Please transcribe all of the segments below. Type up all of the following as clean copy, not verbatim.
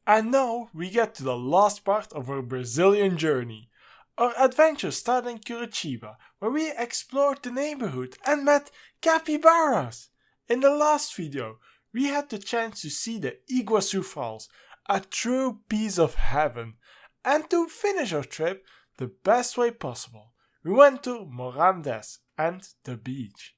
And now we get to the last part of our Brazilian journey. Our adventure started in Curitiba, where we explored the neighborhood and met capybaras. In the last video, we had the chance to see the Iguazu Falls, a true piece of heaven. And to finish our trip the best way possible, we went to Morandes and the beach.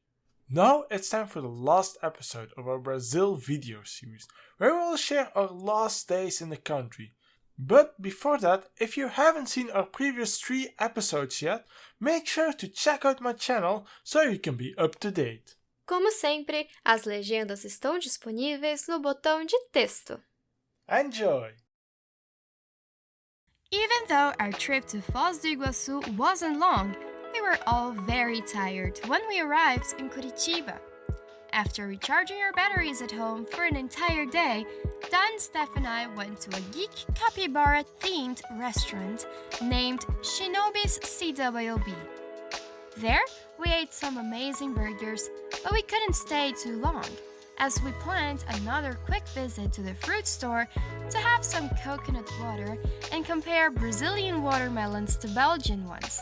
Now it's time for the last episode of our Brazil video series, where we will share our last days in the country. But before that, if you haven't seen our previous 3 episodes yet, make sure to check out my channel so you can be up to date. Como sempre, as legendas estão disponíveis no botão de texto. Enjoy! Even though our trip to Foz do Iguaçu wasn't long, we were all very tired when we arrived in Curitiba. After recharging our batteries at home for an entire day, Dan, Steph and I went to a geek capybara-themed restaurant named Shinobi's CWB. There, we ate some amazing burgers, but we couldn't stay too long, as we planned another quick visit to the fruit store to have some coconut water and compare Brazilian watermelons to Belgian ones.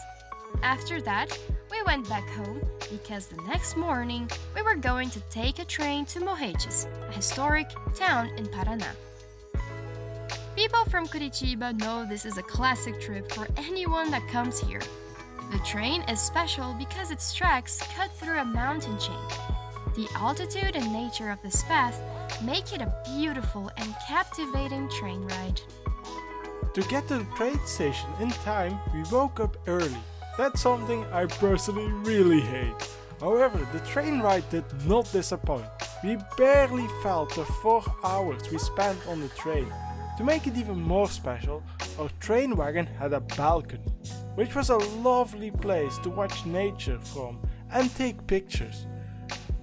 After that, we went back home because the next morning we were going to take a train to Morretes, a historic town in Paraná. People from Curitiba know this is a classic trip for anyone that comes here. The train is special because its tracks cut through a mountain chain. The altitude and nature of this path make it a beautiful and captivating train ride. To get to the train station in time, we woke up early. That's something I personally really hate. However, the train ride did not disappoint. We barely felt the 4 hours we spent on the train. To make it even more special, our train wagon had a balcony, which was a lovely place to watch nature from and take pictures.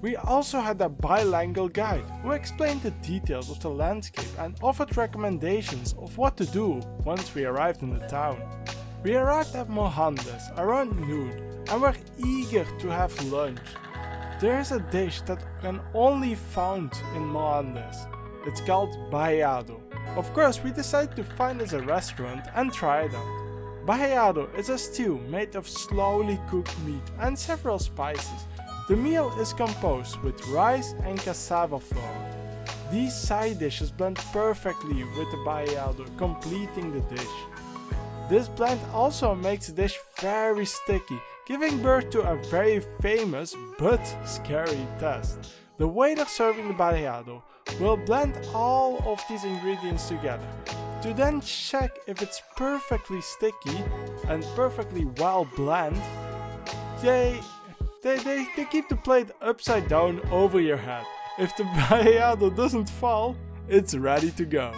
We also had a bilingual guide who explained the details of the landscape and offered recommendations of what to do once we arrived in the town. We arrived at Morandes around noon and were eager to have lunch. There is a dish that can only found in Morandes. It's called baiado. Of course, we decided to find as a restaurant and try it out. Baiado is a stew made of slowly cooked meat and several spices. The meal is composed with rice and cassava flour. These side dishes blend perfectly with the baiado, completing the dish. This blend also makes the dish very sticky, giving birth to a very famous but scary test. The waiter serving the baiado will blend all of these ingredients together to then check if it's perfectly sticky and perfectly well blended. They keep the plate upside down over your head. If the baiado doesn't fall, it's ready to go.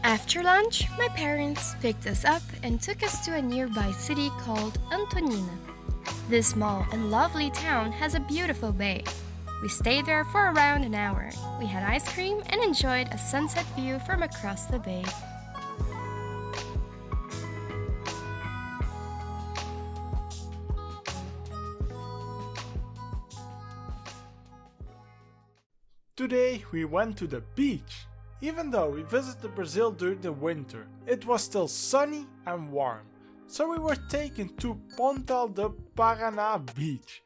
After lunch, my parents picked us up and took us to a nearby city called Antonina. This small and lovely town has a beautiful bay. We stayed there for around an hour. We had ice cream and enjoyed a sunset view from across the bay. Today we went to the beach. Even though we visited Brazil during the winter, it was still sunny and warm. So we were taken to Pontal do Paraná beach.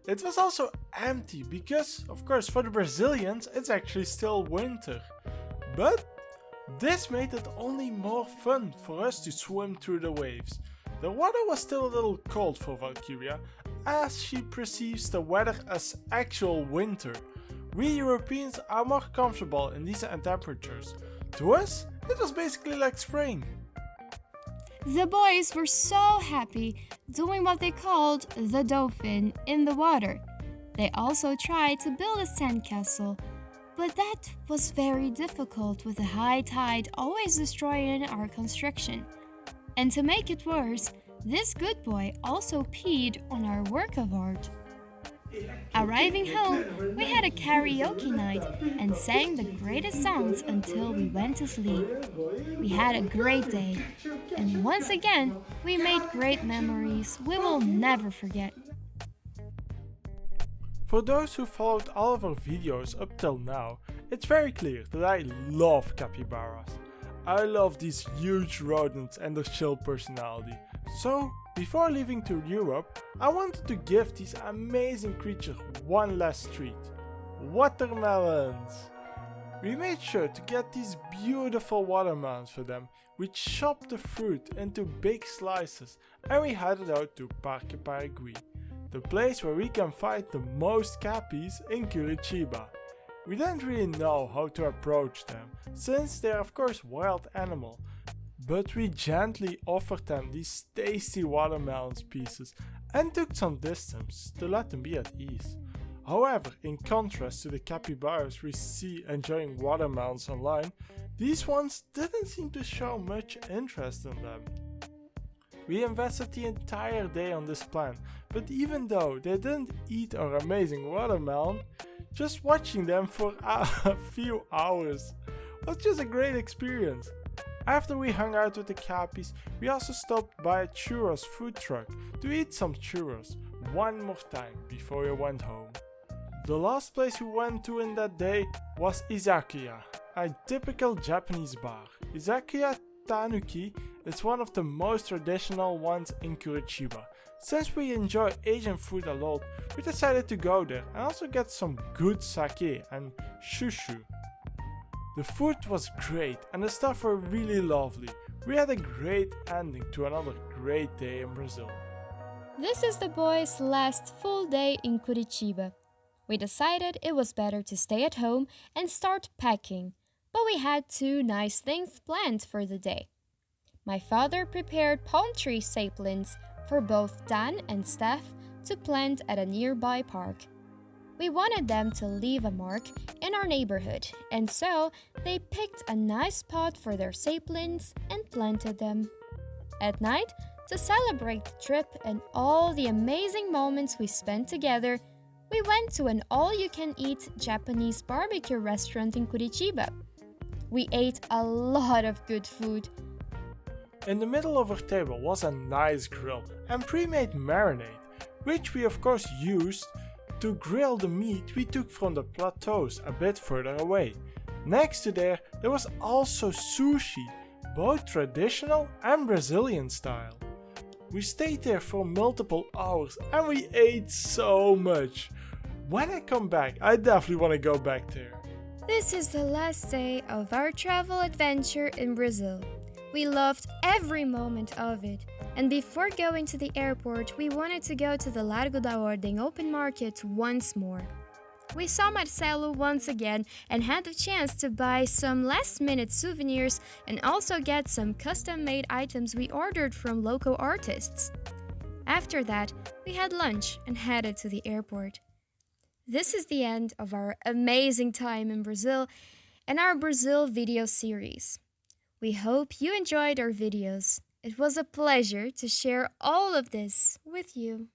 It was also empty because, of course, for the Brazilians it's actually still winter. But this made it only more fun for us to swim through the waves. The water was still a little cold for Valkyria, as she perceives the weather as actual winter. We Europeans are more comfortable in these temperatures. To us, it was basically like spring. The boys were so happy doing what they called the dolphin in the water. They also tried to build a sandcastle, but that was very difficult with the high tide always destroying our construction. And to make it worse, this good boy also peed on our work of art. Arriving home, we had a karaoke night and sang the greatest songs until we went to sleep. We had a great day, and once again, we made great memories we will never forget. For those who followed all of our videos up till now, It's very clear that I love capybaras. I love these huge rodents and their chill personality. So, before leaving to Europe, I wanted to give these amazing creatures one last treat. Watermelons! We made sure to get these beautiful watermelons for them. We chopped the fruit into big slices and we headed out to Parque Paraguay, the place where we can find the most cappies in Curitiba. We didn't really know how to approach them, since they are of course wild animals, but we gently offered them these tasty watermelon pieces and took some distance to let them be at ease. However, in contrast to the capybaras we see enjoying watermelons online, these ones didn't seem to show much interest in them. We invested the entire day on this plan, but even though they didn't eat our amazing watermelon, just watching them for a few hours was just a great experience. After we hung out with the cappies, we also stopped by a churros food truck to eat some churros one more time before we went home. The last place we went to in that day was Izakaya, a typical Japanese bar. Izakaya Tanuki is one of the most traditional ones in Curitiba. Since we enjoy Asian food a lot, we decided to go there and also get some good sake and shushu. The food was great and the staff were really lovely. We had a great ending to another great day in Brazil. This is the boys' last full day in Curitiba. We decided it was better to stay at home and start packing, but we had two nice things planned for the day. My father prepared palm tree saplings for both Dan and Steph to plant at a nearby park. We wanted them to leave a mark in our neighborhood, and so they picked a nice spot for their saplings and planted them. At night, to celebrate the trip and all the amazing moments we spent together, we went to an all-you-can-eat Japanese barbecue restaurant in Curitiba. We ate a lot of good food. In the middle of our table was a nice grill and pre-made marinade, which we of course used to grill the meat we took from the plateaus a bit further away. Next to there was also sushi, both traditional and Brazilian style. We stayed there for multiple hours and we ate so much. When I come back, I definitely want to go back there. This is the last day of our travel adventure in Brazil. We loved every moment of it. And before going to the airport, we wanted to go to the Largo da Ordem open market once more. We saw Marcelo once again and had the chance to buy some last-minute souvenirs and also get some custom-made items we ordered from local artists. After that, we had lunch and headed to the airport. This is the end of our amazing time in Brazil and our Brazil video series. We hope you enjoyed our videos. It was a pleasure to share all of this with you.